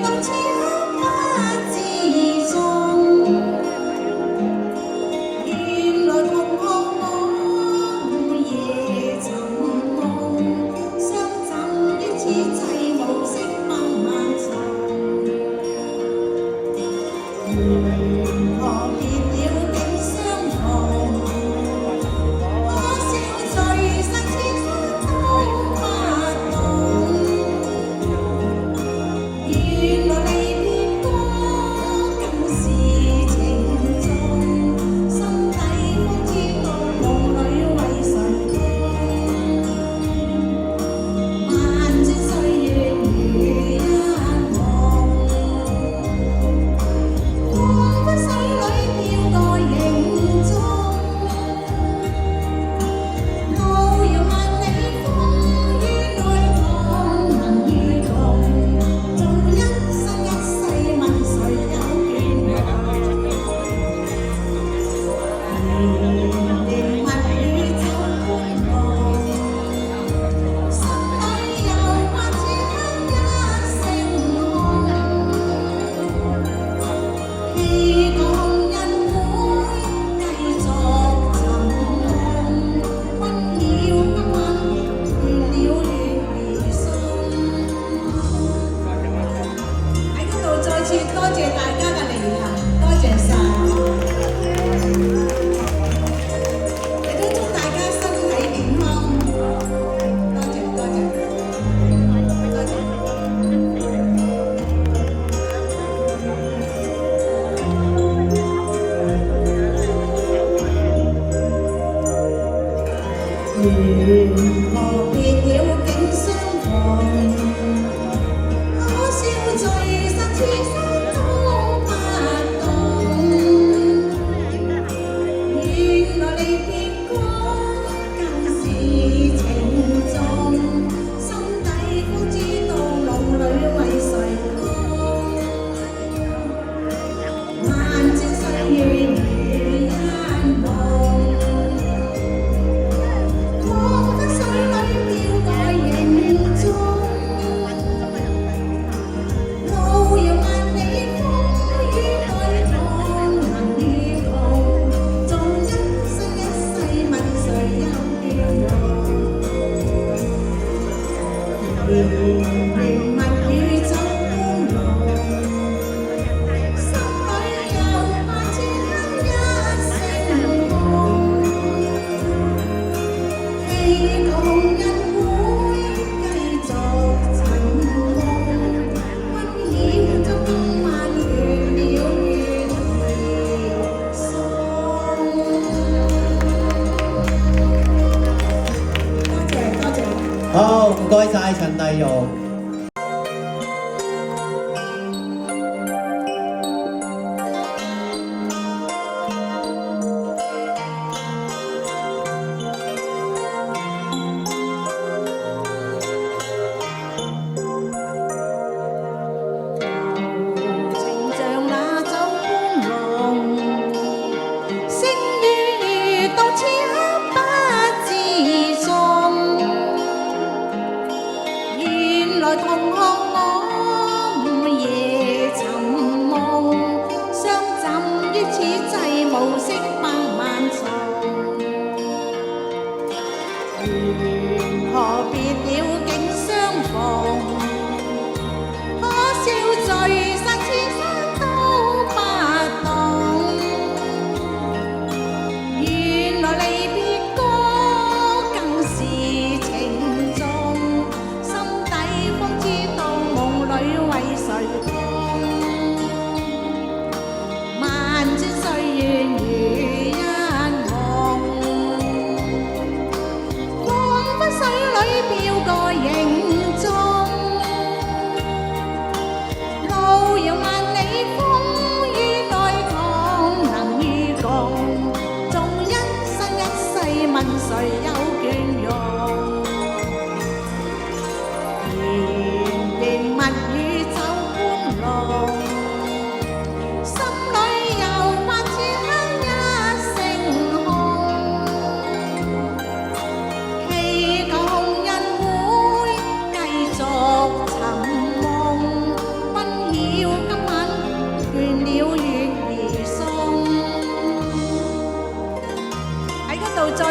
獨處不自重，原來同學我夜尋夢，相枕於此際無聲漫漫長。何結了竟相逢？可笑聚散此刻都不懂。原來離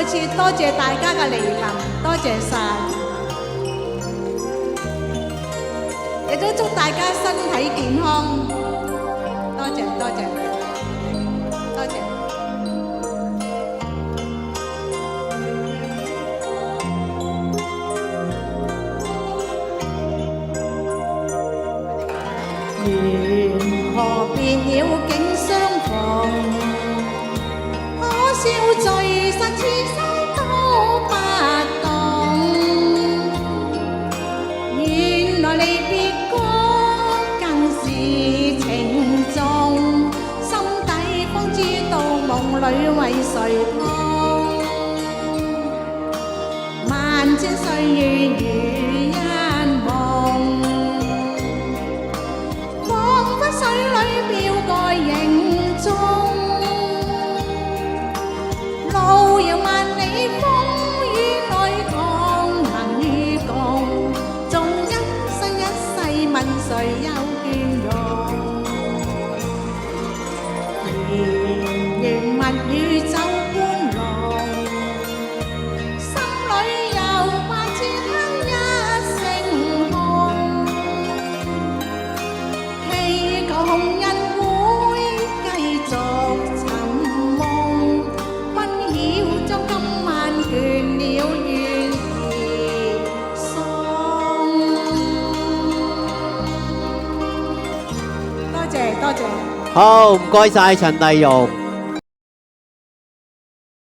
再次多謝大家嘅嚟臨，多謝晒，亦都祝大家身體健康，多謝多謝多謝。緣何別了竟相逢，可笑聚實此生都不懂。原來離別歌更是情重，心底方知道夢裏為誰痛。萬千歲月如一夢，水裏飄過影蹤，路遙萬里，風雨裏共行與共，縱一生一世問誰有倦容？甜言蜜語走歡樂，心裏又怕此刻一聲空。紅人會繼續尋夢，不曉將今晚倦了願兒送。多謝多謝。好，唔該晒陳麗蓉。